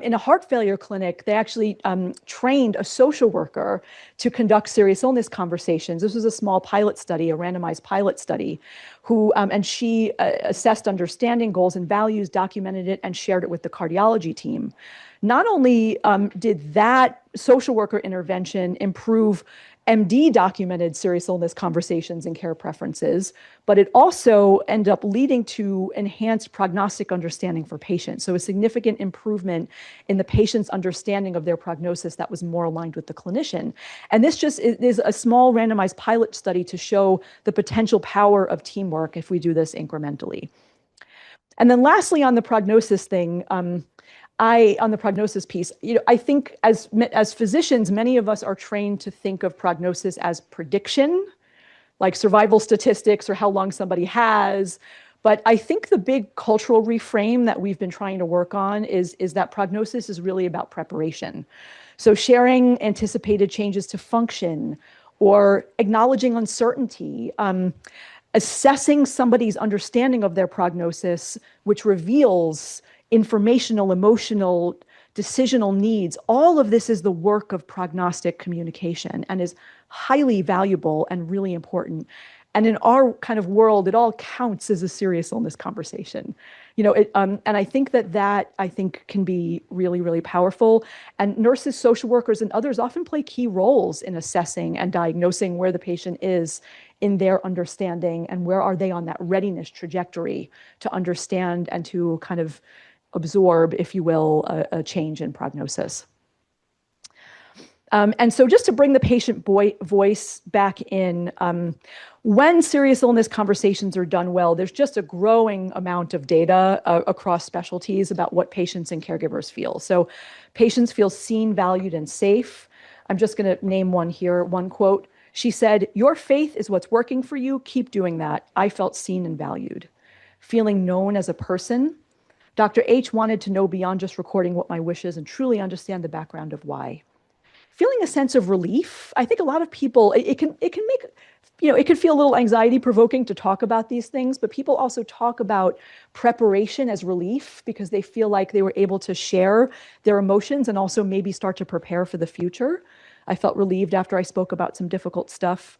in a heart failure clinic, they actually trained a social worker to conduct serious illness conversations. This was a small pilot study, a randomized pilot study, and she assessed understanding, goals, and values, documented it, and shared it with the cardiology team. Not only did that social worker intervention improve MD documented serious illness conversations and care preferences, but it also ended up leading to enhanced prognostic understanding for patients. So a significant improvement in the patient's understanding of their prognosis that was more aligned with the clinician. And this just is a small randomized pilot study to show the potential power of teamwork if we do this incrementally. And then lastly, on the prognosis thing, on the prognosis piece, I think as physicians, many of us are trained to think of prognosis as prediction, like survival statistics or how long somebody has. But I think the big cultural reframe that we've been trying to work on is that prognosis is really about preparation. So sharing anticipated changes to function or acknowledging uncertainty, assessing somebody's understanding of their prognosis, which reveals informational, emotional, decisional needs. All of this is the work of prognostic communication and is highly valuable and really important. And in our kind of world, it all counts as a serious illness conversation. And I think that I think can be really, really powerful. And nurses, social workers, and others often play key roles in assessing and diagnosing where the patient is in their understanding and where are they on that readiness trajectory to understand and to kind of absorb, if you will, a change in prognosis. And so just to bring the patient voice back in, when serious illness conversations are done well, there's just a growing amount of data across specialties about what patients and caregivers feel. So patients feel seen, valued, and safe. I'm just going to name one here, one quote. She said, "Your faith is what's working for you. Keep doing that. I felt seen and valued." Feeling known as a person. Dr. H wanted to know beyond just recording what my wish is and truly understand the background of why. Feeling a sense of relief. I think a lot of people, it can make, it can feel a little anxiety provoking to talk about these things, but people also talk about preparation as relief because they feel like they were able to share their emotions and also maybe start to prepare for the future. I felt relieved after I spoke about some difficult stuff.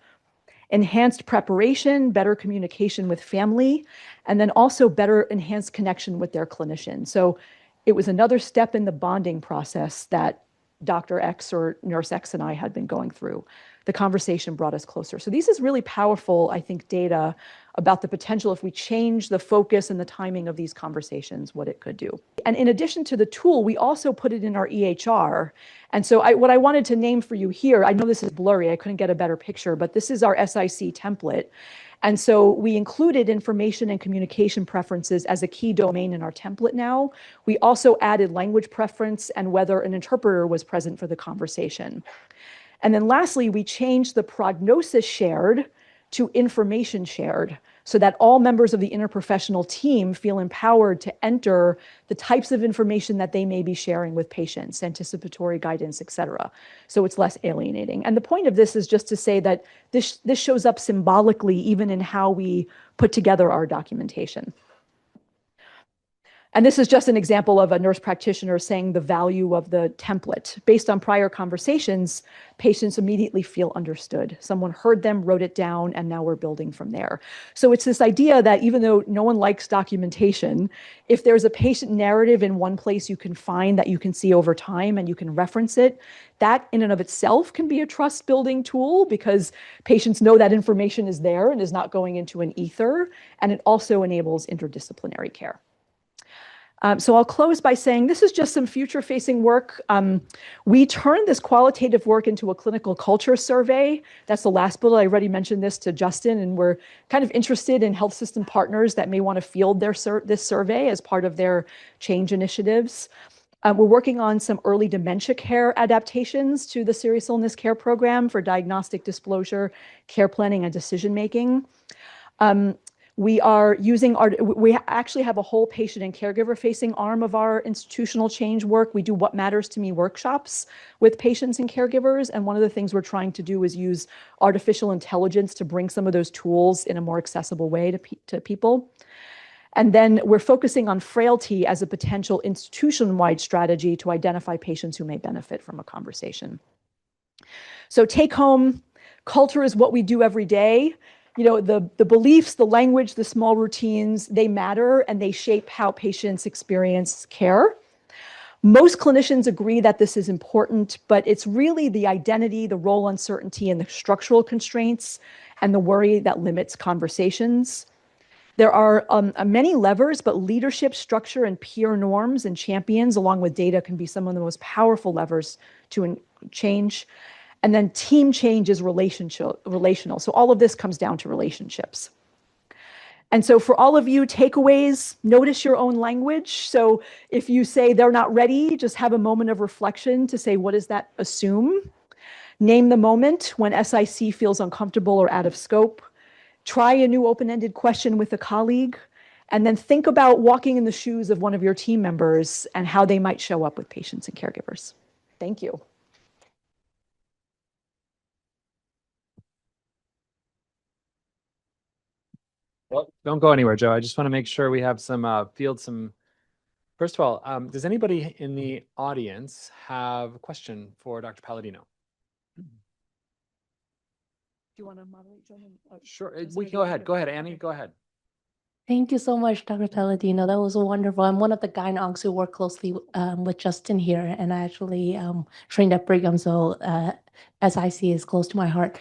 Enhanced preparation, better communication with family, and then also better enhanced connection with their clinician. So it was another step in the bonding process that Dr. X or Nurse X and I had been going through. The conversation brought us closer. So these is really powerful, I think, data about the potential if we change the focus and the timing of these conversations, what it could do. And in addition to the tool, we also put it in our EHR. And so what I wanted to name for you here, I know this is blurry, I couldn't get a better picture, but this is our SIC template. And so we included information and communication preferences as a key domain in our template now. We also added language preference and whether an interpreter was present for the conversation. And then lastly, we changed the prognosis shared to information shared so that all members of the interprofessional team feel empowered to enter the types of information that they may be sharing with patients, anticipatory guidance, et cetera. So it's less alienating. And the point of this is just to say that this shows up symbolically even in how we put together our documentation. And this is just an example of a nurse practitioner saying the value of the template. Based on prior conversations, patients immediately feel understood. Someone heard them, wrote it down, and now we're building from there. So it's this idea that even though no one likes documentation, if there's a patient narrative in one place you can find that you can see over time and you can reference it, that in and of itself can be a trust building tool because patients know that information is there and is not going into an ether, and it also enables interdisciplinary care. So I'll close by saying this is just some future-facing work. We turned this qualitative work into a clinical culture survey. That's the last bullet. I already mentioned this to Justin, and we're kind of interested in health system partners that may want to field this survey as part of their change initiatives. We're working on some early dementia care adaptations to the serious illness care program for diagnostic disclosure, care planning, and decision-making. We actually have a whole patient and caregiver facing arm of our institutional change work. We do What Matters to Me workshops with patients and caregivers. And one of the things we're trying to do is use artificial intelligence to bring some of those tools in a more accessible way to people. And then we're focusing on frailty as a potential institution-wide strategy to identify patients who may benefit from a conversation. So take home, culture is what we do every day. The beliefs, the language, the small routines, they matter and they shape how patients experience care. Most clinicians agree that this is important, but it's really the identity, the role uncertainty, and the structural constraints and the worry that limits conversations. There are many levers, but leadership, structure, and peer norms and champions, along with data, can be some of the most powerful levers to change. And then team change is relational. So all of this comes down to relationships. And so for all of you, takeaways, notice your own language. So if you say they're not ready, just have a moment of reflection to say, what does that assume? Name the moment when SIC feels uncomfortable or out of scope. Try a new open-ended question with a colleague. And then think about walking in the shoes of one of your team members and how they might show up with patients and caregivers. Thank you. Well, don't go anywhere, Joe. I just want to make sure we have some First of all, does anybody in the audience have a question for Dr. Paladino? Do you want to moderate, Jen? Sure, we go ahead. Go ahead, Annie. Go ahead. Thank you so much, Dr. Paladino. That was wonderful. I'm one of the gyn-oncs who work closely with Justin here, and I actually trained at Brigham, so SIC is close to my heart.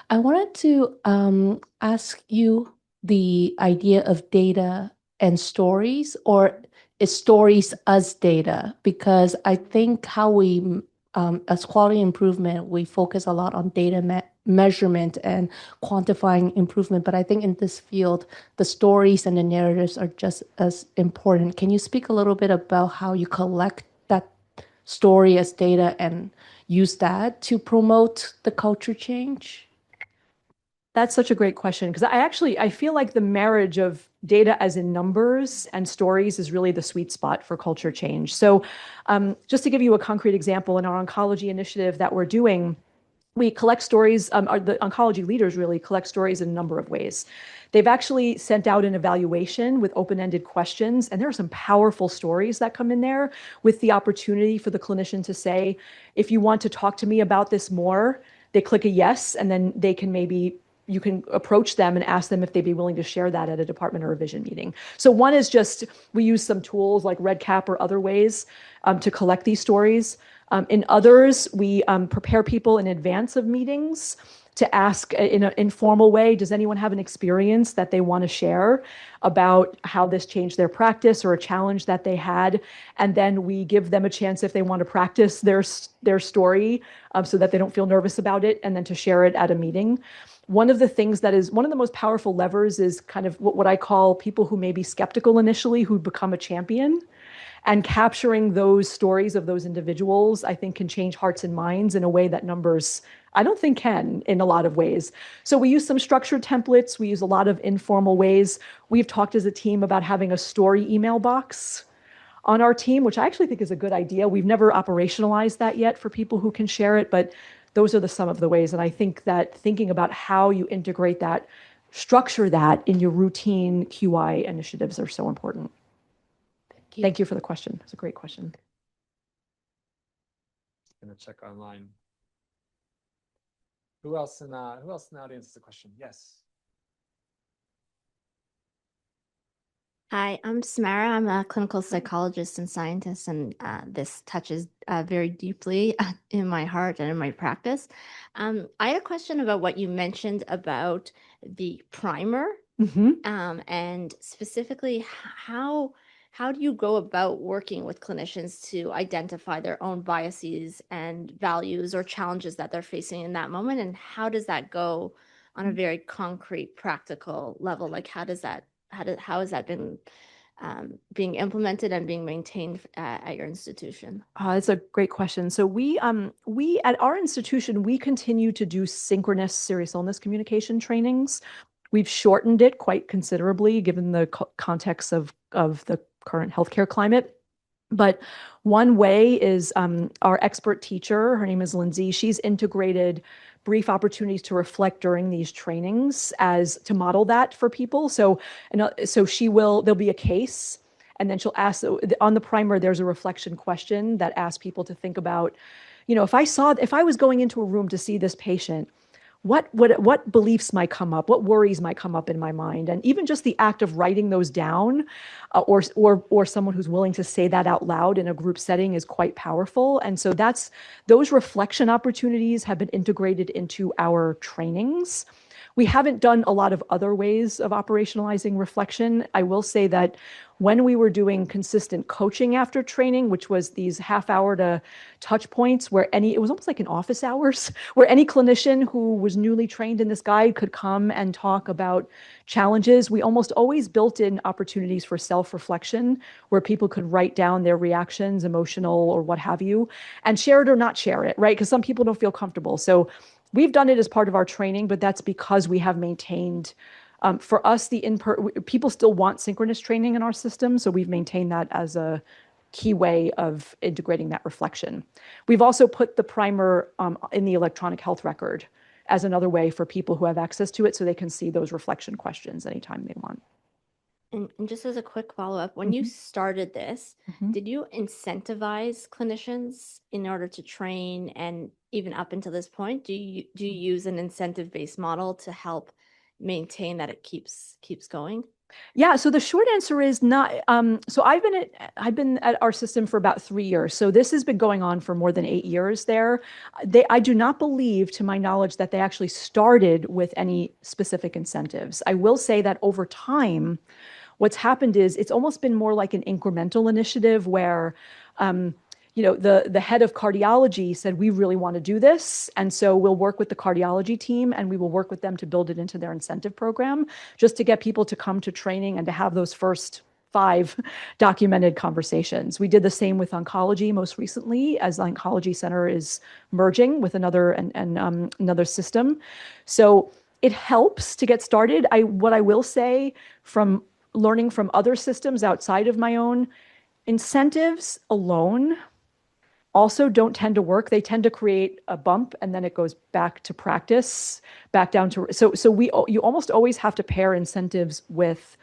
I wanted to ask you the idea of data and stories, or is stories as data? Because I think how we, as quality improvement, we focus a lot on data measurement and quantifying improvement, but I think in this field, the stories and the narratives are just as important. Can you speak a little bit about how you collect that story as data and use that to promote the culture change? That's such a great question, because I feel like the marriage of data as in numbers and stories is really the sweet spot for culture change. So just to give you a concrete example, in our oncology initiative that we're doing, we collect stories, the oncology leaders really collect stories in a number of ways. They've actually sent out an evaluation with open-ended questions, and there are some powerful stories that come in there with the opportunity for the clinician to say, if you want to talk to me about this more, they click a yes, and then they can you can approach them and ask them if they'd be willing to share that at a department or a vision meeting. So one is just, we use some tools like REDCap or other ways to collect these stories. In others, we prepare people in advance of meetings to ask in an informal way, does anyone have an experience that they want to share about how this changed their practice or a challenge that they had? And then we give them a chance, if they want to practice their story so that they don't feel nervous about it, and then to share it at a meeting. One of the things that is one of the most powerful levers is kind of what I call people who may be skeptical initially, who become a champion. And capturing those stories of those individuals, I think, can change hearts and minds in a way that numbers, I don't think, can in a lot of ways. So we use some structured templates. We use a lot of informal ways. We've talked as a team about having a story email box on our team, which I actually think is a good idea. We've never operationalized that yet for people who can share it, but those are some of the ways. And I think that thinking about how you integrate that, structure that in your routine QI initiatives are so important. Thank you for the question. It's a great question. Gonna check online. Who else in the audience has a question? Yes. Hi, I'm Samara. I'm a clinical psychologist and scientist, and this touches very deeply in my heart and in my practice. I had a question about what you mentioned about the primer, and specifically how do you go about working with clinicians to identify their own biases and values or challenges that they're facing in that moment, and how does that go on a very concrete, practical level? Like, how has that been being implemented and being maintained at your institution? That's a great question. So we at our institution, we continue to do synchronous serious illness communication trainings. We've shortened it quite considerably given the context of the current healthcare climate. But one way is our expert teacher, her name is Lindsay, she's integrated brief opportunities to reflect during these trainings as to model that for people. So there'll be a case, and then she'll ask, on the primer, there's a reflection question that asks people to think about, if I was going into a room to see this patient, what beliefs might come up, what worries might come up in my mind, and even just the act of writing those down, or someone who's willing to say that out loud in a group setting is quite powerful. And so those reflection opportunities have been integrated into our trainings. We haven't done a lot of other ways of operationalizing reflection. I will say that when we were doing consistent coaching after training, which was these half-hour to touch points it was almost like in office hours, where any clinician who was newly trained in this guide could come and talk about challenges. We almost always built in opportunities for self-reflection where people could write down their reactions, emotional or what have you, and share it or not share it, right? Because some people don't feel comfortable. So we've done it as part of our training, but that's because we have maintained, for us, people still want synchronous training in our system, so we've maintained that as a key way of integrating that reflection. We've also put the primer in the electronic health record as another way for people who have access to it so they can see those reflection questions anytime they want. And just as a quick follow-up, when you started this, Mhm. did you incentivize clinicians in order to train, and even up until this point, do you use an incentive-based model to help maintain that it keeps going? Yeah, so the short answer is not. So I've been at our system for about 3 years. So this has been going on for more than 8 years there. I do not believe, to my knowledge, that they actually started with any specific incentives. I will say that over time, what's happened is it's almost been more like an incremental initiative where, the head of cardiology said, we really want to do this. And so we'll work with the cardiology team and we will work with them to build it into their incentive program, just to get people to come to training and to have those first 5 documented conversations. We did the same with oncology most recently, as the oncology center is merging with another system. So it helps to get started. What I will say, from learning from other systems outside of my own, incentives alone also don't tend to work. They tend to create a bump and then it goes back to practice, back down to, you almost always have to pair incentives with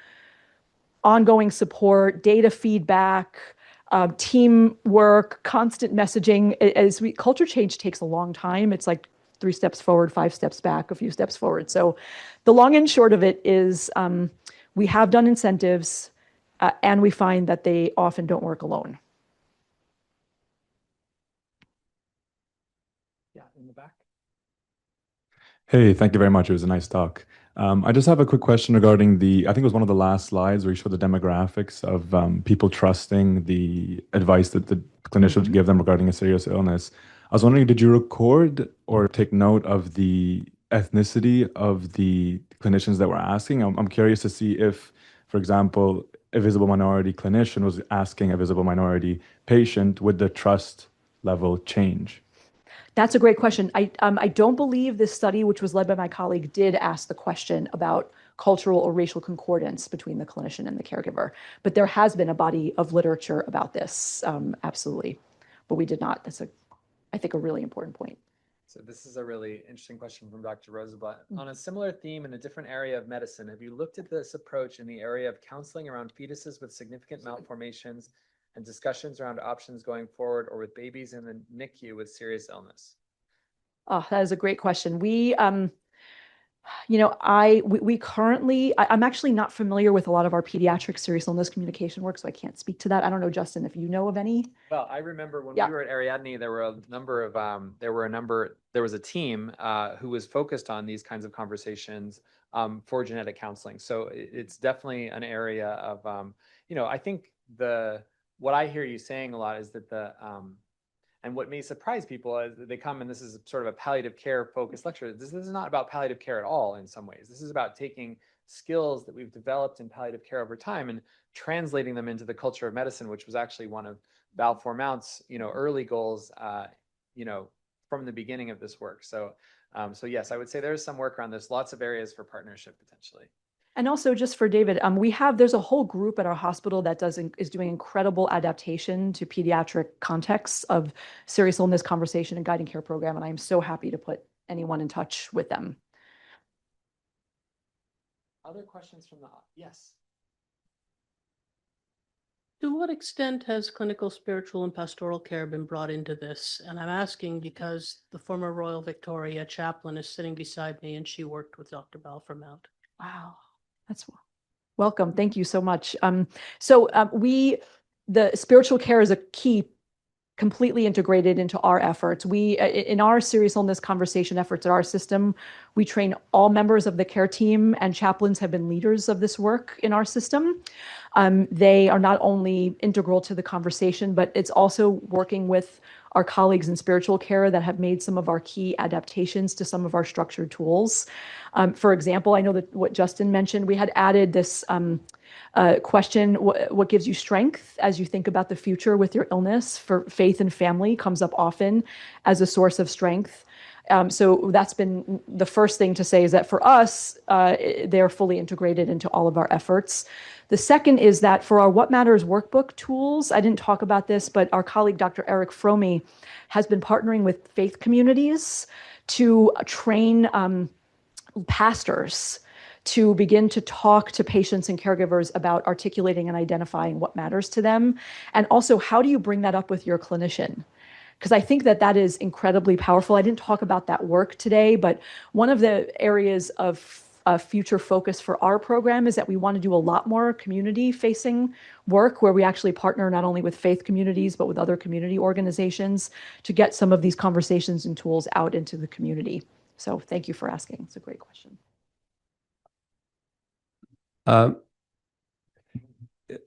ongoing support, data feedback, teamwork, constant messaging. Culture change takes a long time. It's like 3 steps forward, 5 steps back, a few steps forward. So the long and short of it is, we have done incentives, and we find that they often don't work alone. Yeah, in the back. Hey, thank you very much. It was a nice talk. I just have a quick question regarding I think it was one of the last slides where you showed the demographics of people trusting the advice that the clinician would give them regarding a serious illness. I was wondering, did you record or take note of the ethnicity of the clinicians that were asking? I'm curious to see if, for example, a visible minority clinician was asking a visible minority patient, would the trust level change? That's a great question. I don't believe this study, which was led by my colleague, did ask the question about cultural or racial concordance between the clinician and the caregiver. But there has been a body of literature about this, absolutely. But we did not. That's, I think, a really important point. So this is a really interesting question from Dr. Rosenblatt. On a similar theme in a different area of medicine, have you looked at this approach in the area of counseling around fetuses with significant malformations and discussions around options going forward, or with babies in the NICU with serious illness? Oh, that is a great question. We currently, I'm actually not familiar with a lot of our pediatric serious illness communication work, so I can't speak to that. I don't know, Justin, if you know of any. Well, I remember when we were at Ariadne, there was a team who was focused on these kinds of conversations for genetic counseling. So it's definitely an area of, I think what I hear you saying a lot is that and what may surprise people is that they come, and this is sort of a palliative care focused lecture. This is not about palliative care at all in some ways. This is about taking skills that we've developed in palliative care over time and translating them into the culture of medicine, which was actually one of Balfour Mount's, early goals, from the beginning of this work. So yes, I would say there's some work around this, lots of areas for partnership potentially. And also, just for David, there's a whole group at our hospital that is doing incredible adaptation to pediatric contexts of serious illness conversation and guiding care program. And I'm so happy to put anyone in touch with them. Other questions from yes. To what extent has clinical, spiritual, and pastoral care been brought into this? And I'm asking because the former Royal Victoria chaplain is sitting beside me, and she worked with Dr. Balfour Mount. Wow. That's welcome. Thank you so much. The spiritual care is a key, completely integrated into our efforts. In our serious illness conversation efforts at our system, we train all members of the care team, and chaplains have been leaders of this work in our system. They are not only integral to the conversation, but it's also working with our colleagues in spiritual care that have made some of our key adaptations to some of our structured tools. For example, I know that what Justin mentioned, we had added this question, what gives you strength as you think about the future with your illness? For faith and family comes up often as a source of strength. So that's been the first thing to say, is that for us, they're fully integrated into all of our efforts. The second is that for our What Matters workbook tools, I didn't talk about this, but our colleague, Dr. Eric Fromey, has been partnering with faith communities to train pastors to begin to talk to patients and caregivers about articulating and identifying what matters to them. And also, how do you bring that up with your clinician? Because I think that that is incredibly powerful. I didn't talk about that work today, but one of the areas of future focus for our program is that we want to do a lot more community-facing work where we actually partner not only with faith communities, but with other community organizations to get some of these conversations and tools out into the community. So thank you for asking. It's a great question.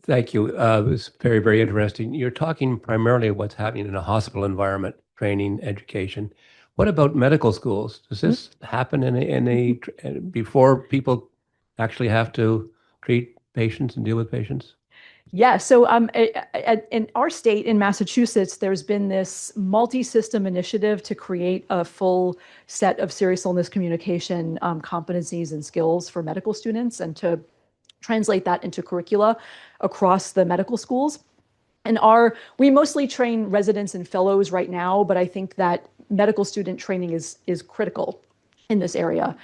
Thank you. It was very, very interesting. You're talking primarily what's happening in a hospital environment, training, education. What about medical schools? Does this happen before people actually have to treat patients and deal with patients? Yeah, so in our state, in Massachusetts, there's been this multi-system initiative to create a full set of serious illness communication competencies and skills for medical students and to translate that into curricula across the medical schools. And we mostly train residents and fellows right now, but I think that medical student training is critical in this area.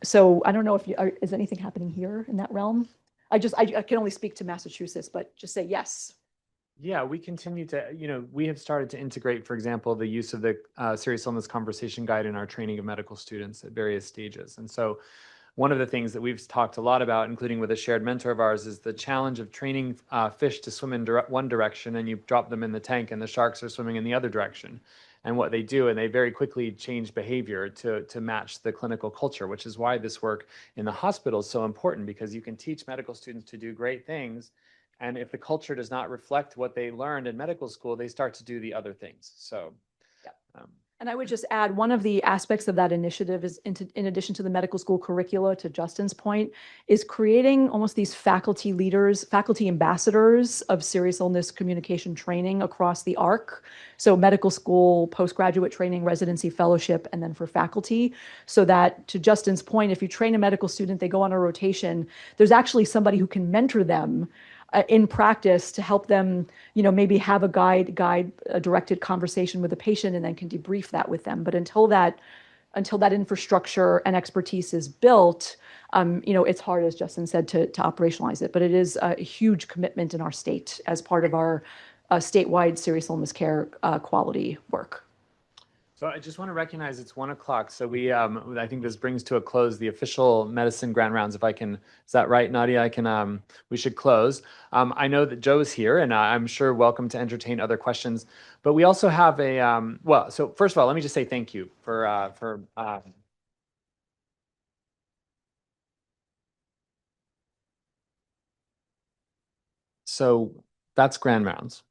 So I don't know if is anything happening here in that realm? I can only speak to Massachusetts, but just say yes. Yeah, we continue to, we have started to integrate, for example, the use of the Serious Illness Conversation Guide in our training of medical students at various stages. And so one of the things that we've talked a lot about, including with a shared mentor of ours, is the challenge of training fish to swim in one direction and you drop them in the tank and the sharks are swimming in the other direction. And what they do, and they very quickly change behavior to match the clinical culture, which is why this work in the hospital is so important, because you can teach medical students to do great things. And if the culture does not reflect what they learned in medical school, they start to do the other things. So, and I would just add, one of the aspects of that initiative is, in addition to the medical school curricula, to Justin's point, is creating almost these faculty leaders, faculty ambassadors of serious illness communication training across the arc. So medical school, postgraduate training, residency, fellowship, and then for faculty. So that, to Justin's point, if you train a medical student, they go on a rotation, there's actually somebody who can mentor them in practice to help them, maybe have a directed conversation with a patient and then can debrief that with them. But until that infrastructure and expertise is built, it's hard, as Justin said, to operationalize it. But it is a huge commitment in our state as part of our statewide serious illness care quality work. So I just want to recognize it's 1 o'clock. So I think this brings to a close the official medicine grand rounds. If I can, is that right, Nadia? We should close. I know that Joe's here and I'm sure welcome to entertain other questions, but we also have so first of all, let me just say thank you so that's grand rounds.